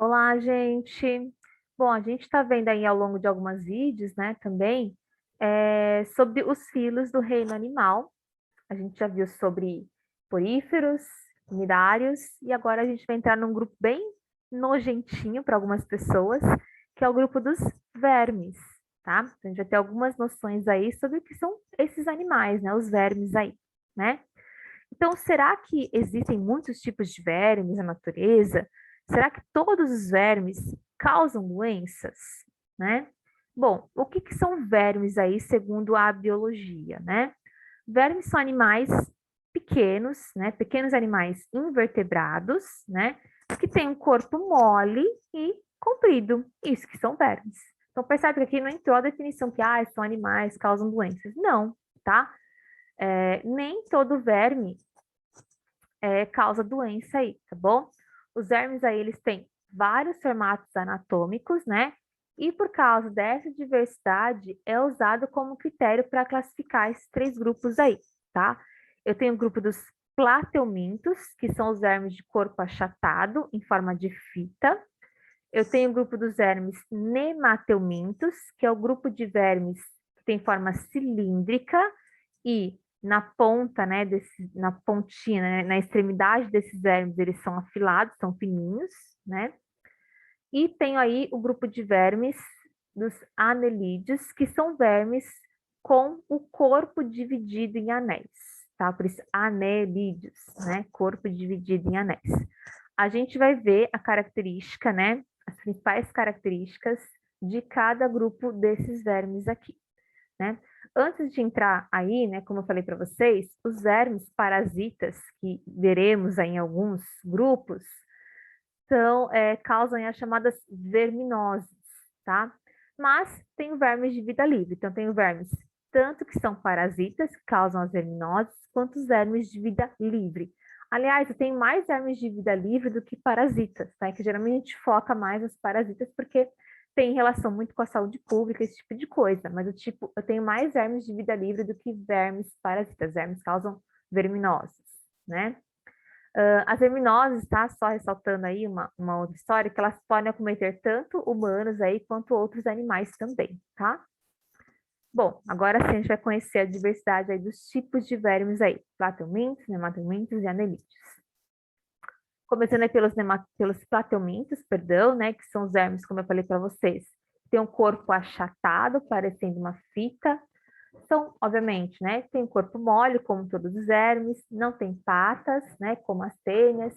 Olá, gente. Bom, a gente está vendo aí ao longo de algumas vídeos, né, também, sobre os filos do reino animal. A gente já viu sobre poríferos, cnidários, e agora a gente vai entrar num grupo bem nojentinho para algumas pessoas, que é o grupo dos vermes, tá? Então, a gente vai ter algumas noções aí sobre o que são esses animais, né, os vermes aí, né? Então, será que existem muitos tipos de vermes na natureza? Será que todos os vermes causam doenças, né? Bom, o que que são vermes aí, segundo a biologia, né? Vermes são animais pequenos, né? Pequenos animais invertebrados, né? Que têm um corpo mole e comprido. Isso que são vermes. Então, percebe que aqui não entrou a definição que são animais, causam doenças. Não, tá? Nem todo verme causa doença aí, tá bom? Os vermes aí, eles têm vários formatos anatômicos, né? E por causa dessa diversidade, é usado como critério para classificar esses três grupos aí, tá? Eu tenho o grupo dos plateumintos, que são os vermes de corpo achatado, em forma de fita. Eu tenho o grupo dos vermes nemateumintos, que é o grupo de vermes que tem forma cilíndrica e na ponta, né, na pontinha, né, na extremidade desses vermes, eles são afilados, são fininhos, né? E tenho aí o grupo de vermes dos anelídeos, que são vermes com o corpo dividido em anéis, tá? Por isso, anelídeos, né? Corpo dividido em anéis. A gente vai ver a característica, né? As principais características de cada grupo desses vermes aqui, né? Antes de entrar aí, né, como eu falei para vocês, os vermes parasitas que veremos aí em alguns grupos causam as chamadas verminoses, tá? Mas tem vermes de vida livre, então tem vermes tanto que são parasitas, que causam as verminoses, quanto os vermes de vida livre. Aliás, eu tenho mais vermes de vida livre do que parasitas, tá? Que geralmente a gente foca mais nos parasitas porque tem relação muito com a saúde pública, esse tipo de coisa. Mas eu tenho mais vermes de vida livre do que vermes parasitas. Vermes causam verminoses, né? As verminoses, tá? Só ressaltando aí uma outra história, que elas podem acometer tanto humanos aí quanto outros animais também, tá? Bom, agora sim a gente vai conhecer a diversidade aí dos tipos de vermes aí, plateumintos, nematelmintos e anelídeos. Começando aí pelos plateumintos, perdão, né, que são os vermes, como eu falei para vocês, tem um corpo achatado, parecendo uma fita, são, obviamente, né, tem um corpo mole, como todos os vermes, não tem patas, né, como as tênias,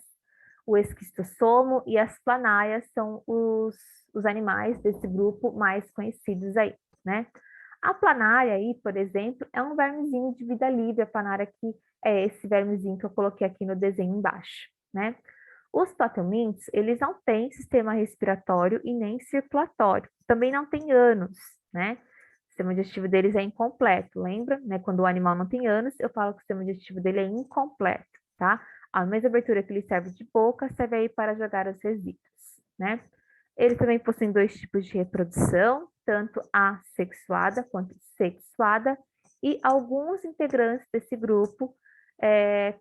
o esquistossomo e as planaias são os animais desse grupo mais conhecidos aí, né? A planária aí, por exemplo, é um vermezinho de vida livre, a planária que é esse vermezinho que eu coloquei aqui no desenho embaixo, né? Os plateumintos, eles não têm sistema respiratório e nem circulatório, também não têm ânus, né? O sistema digestivo deles é incompleto, lembra? Né? Quando o animal não tem ânus, eu falo que o sistema digestivo dele é incompleto, tá? A mesma abertura que ele serve de boca serve aí para jogar os resíduos, né? Eles também possuem dois tipos de reprodução, tanto assexuada quanto sexuada, e alguns integrantes desse grupo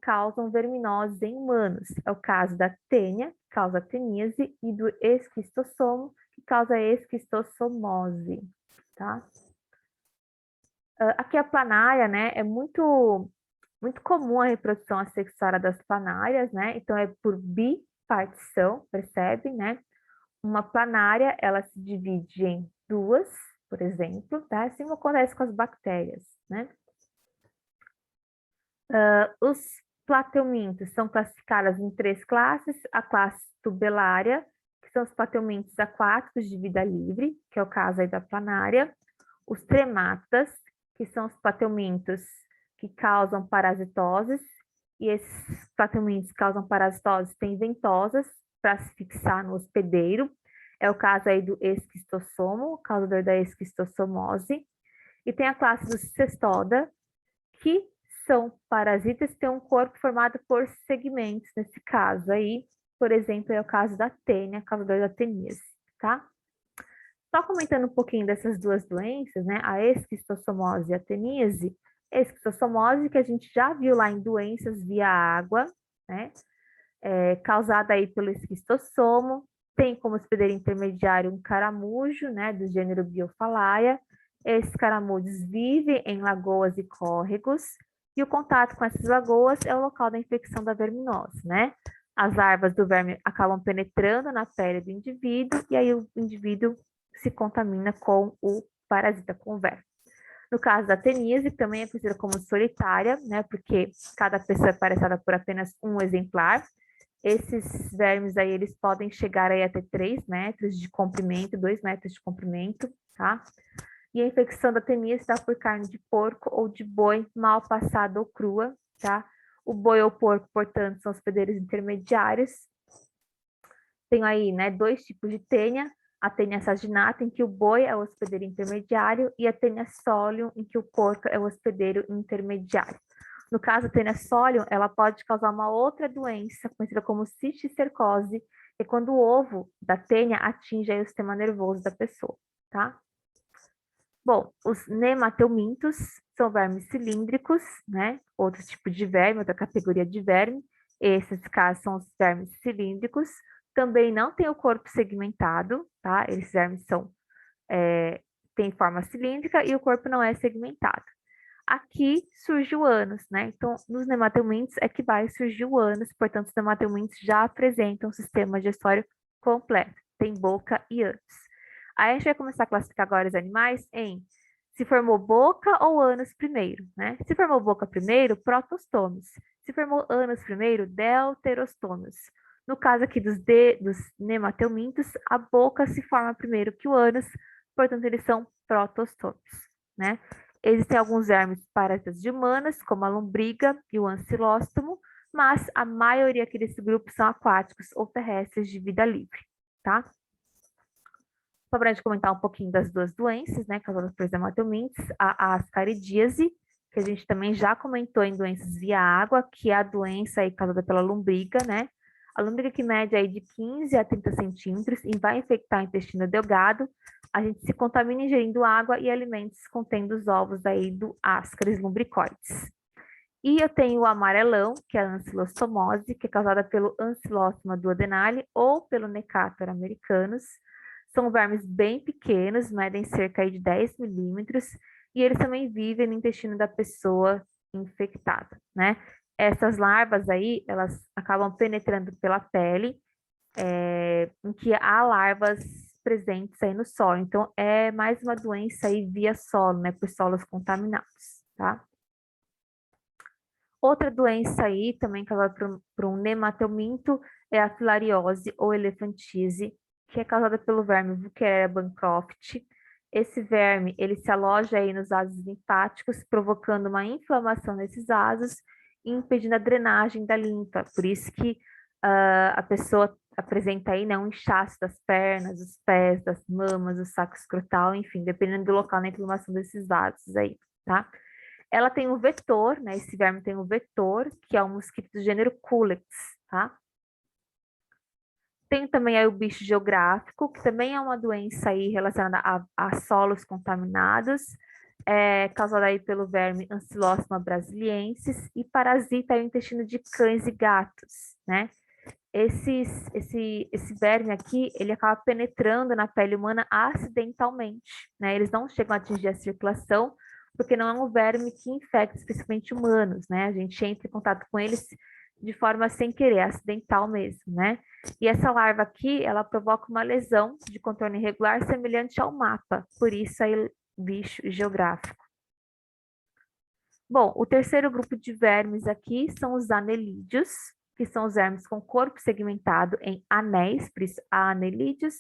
causam verminoses em humanos. É o caso da tênia, que causa teníase, e do esquistossomo, que causa esquistossomose, tá? Aqui a planária, né, é muito comum a reprodução assexuada das planárias, né? Então é por bipartição, percebe, né? Uma planária, ela se divide em duas, por exemplo, tá? Assim acontece com as bactérias, né? Os plateumintos são classificados em três classes: a classe tubelária, que são os plateumintos aquáticos de vida livre, que é o caso aí da planária; os trematas, que são os plateumintos que causam parasitoses, e esses plateumintos que causam parasitoses têm ventosas para se fixar no hospedeiro, é o caso aí do esquistossomo, causador da esquistossomose; e tem a classe dos cestoda, que são parasitas que têm um corpo formado por segmentos, nesse caso aí, por exemplo, é o caso da tênia, causador da teníase, tá? Só comentando um pouquinho dessas duas doenças, né, a esquistossomose e a teníase. Esquistossomose, que a gente já viu lá em doenças via água, né, causada aí pelo esquistossomo, tem como hospedeiro intermediário um caramujo, né, do gênero Biophalaia. Esses caramujos vivem em lagoas e córregos, e o contato com essas lagoas é o local da infecção da verminose, né? As larvas do verme acabam penetrando na pele do indivíduo, e aí o indivíduo se contamina com o parasita, com o verme. No caso da teníase, que também é conhecida como solitária, né, porque cada pessoa é parecida por apenas um exemplar. Esses vermes aí, eles podem chegar aí até 3 metros de comprimento, 2 metros de comprimento, tá? E a infecção da teníase dá por carne de porco ou de boi mal passada ou crua, tá? O boi ou porco, portanto, são hospedeiros intermediários. Tem aí, né, 2 tipos de tênia, a tênia saginata, em que o boi é o hospedeiro intermediário, e a tênia solium, em que o porco é o hospedeiro intermediário. No caso, a tênia solium, ela pode causar uma outra doença, conhecida como cisticercose, que é quando o ovo da tênia atinge aí o sistema nervoso da pessoa, tá? Bom, os nemateumintos são vermes cilíndricos, né? Outro tipo de verme, outra categoria de verme. Esses casos são os vermes cilíndricos. Também não tem o corpo segmentado, tá? Esses vermes têm forma cilíndrica e o corpo não é segmentado. Aqui surge o ânus, né? Então, nos nemateumintos é que vai surgir o ânus, portanto, os nemateumintos já apresentam um sistema digestório completo, tem boca e ânus. Aí a gente vai começar a classificar agora os animais em se formou boca ou ânus primeiro, né? Se formou boca primeiro, protostômios. Se formou ânus primeiro, deuterostômios. No caso aqui dos nemateumintos, a boca se forma primeiro que o ânus, portanto, eles são protostômios, né? Existem alguns vermes parasitas de humanas, como a lombriga e o ancilóstomo, mas a maioria aqui desse grupo são aquáticos ou terrestres de vida livre, tá? Só para a gente comentar um pouquinho das duas doenças, né, causadas por hematomintes, a ascaridíase, que a gente também já comentou em doenças via água, que é a doença aí causada pela lombriga, né? A lombriga que mede aí de 15 a 30 centímetros e vai infectar o intestino delgado. A gente se contamina ingerindo água e alimentos contendo os ovos aí do Ascaris lumbricoides. E eu tenho o amarelão, que é a ancilostomose, que é causada pelo Ancilostoma duodenale ou pelo Necator americanus. São vermes bem pequenos, medem cerca de 10 milímetros, e eles também vivem no intestino da pessoa infectada, né? Essas larvas aí, elas acabam penetrando pela pele, em que há larvas presentes aí no solo. Então, é mais uma doença aí via solo, né? Por solos contaminados, tá? Outra doença aí, também causada por um nemateuminto, é a filariose ou elefantise, que é causada pelo verme Wuchereria bancroft. Esse verme, ele se aloja aí nos vasos linfáticos, provocando uma inflamação nesses vasos e impedindo a drenagem da linfa. Por isso que a pessoa apresenta aí, né, um inchaço das pernas, dos pés, das mamas, do saco escrotal, enfim, dependendo do local da inflamação desses vasos aí, tá? Ela tem um vetor, né? Esse verme tem um vetor, que é um mosquito do gênero Culex, tá? Tem também aí o bicho geográfico, que também é uma doença aí relacionada a solos contaminados, causada aí pelo verme Ancilostoma brasiliensis e parasita aí o intestino de cães e gatos, né? Esse verme aqui, ele acaba penetrando na pele humana acidentalmente, né? Eles não chegam a atingir a circulação, porque não é um verme que infecta especificamente humanos, né? A gente entra em contato com eles de forma sem querer, acidental mesmo, né? E essa larva aqui, ela provoca uma lesão de contorno irregular semelhante ao mapa, por isso aí bicho geográfico. Bom, o terceiro grupo de vermes aqui são os anelídeos, que são os vermes com corpo segmentado em anéis, por isso anelídeos,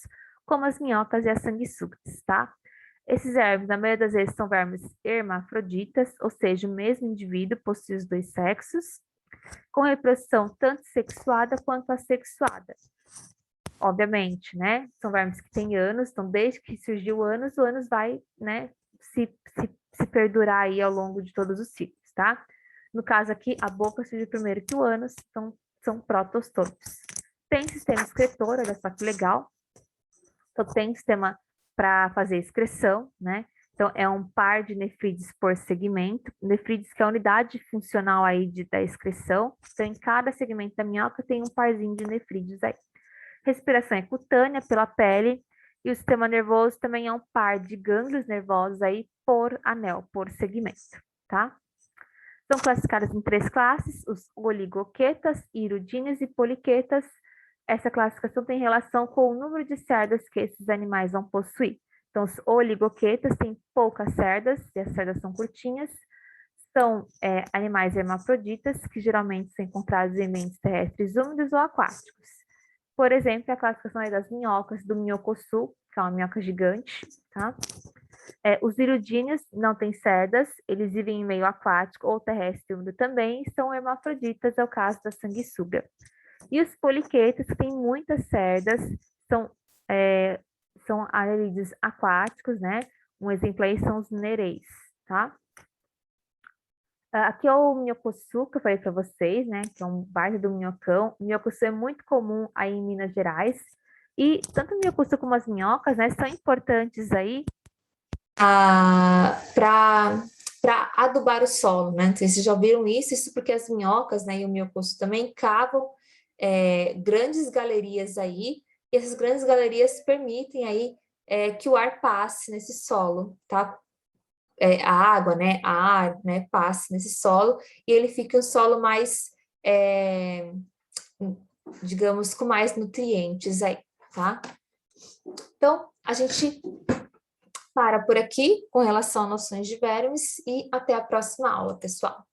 como as minhocas e as sanguessugas, tá? Esses vermes, na maioria das vezes, são vermes hermafroditas, ou seja, o mesmo indivíduo possui os dois sexos, com reprodução tanto sexuada quanto assexuada. Obviamente, né? São vermes que têm ânus, então desde que surgiu o ânus vai, né, se perdurar aí ao longo de todos os ciclos, tá? No caso aqui, a boca surgiu primeiro que o ânus, então são protostômios. Tem sistema excretor, olha só que legal. Então tem sistema para fazer excreção, né? Então é um par de nefrides por segmento. Nefrides que é a unidade funcional aí da excreção. Então em cada segmento da minhoca tem um parzinho de nefrides aí. Respiração é cutânea, pela pele, e o sistema nervoso também é um par de gânglios nervosos aí por anel, por segmento, tá? São classificadas em 3 classes, os oligoquetas, irudíneos e poliquetas. Essa classificação tem relação com o número de cerdas que esses animais vão possuir. Então, os oligoquetas têm poucas cerdas, e as cerdas são curtinhas. São animais hermafroditas, que geralmente são encontrados em ambientes terrestres úmidos ou aquáticos. Por exemplo, a classificação aí das minhocas, do minhocossu, que é uma minhoca gigante, tá? Os irudíneos não têm cerdas, eles vivem em meio aquático ou terrestre úmido também, e são hermafroditas, é o caso da sanguessuga. E os poliquetas, que têm muitas cerdas, são, são anerídeos aquáticos, né? Um exemplo aí são os nereis, tá? Aqui é o minhocossu, que eu falei para vocês, né? Que é um bairro do minhocão. O minhocossu é muito comum aí em Minas Gerais. E tanto o minhocossu como as minhocas, né? São importantes aí para adubar o solo, né? Não sei se vocês já viram isso porque as minhocas, né, e o minhocossu também cavam grandes galerias aí, e essas grandes galerias permitem aí que o ar passe nesse solo, tá? A água, né, a ar, né, passe nesse solo, e ele fica um solo mais, digamos, com mais nutrientes aí, tá? Então, a gente para por aqui com relação a noções de vermes e até a próxima aula, pessoal.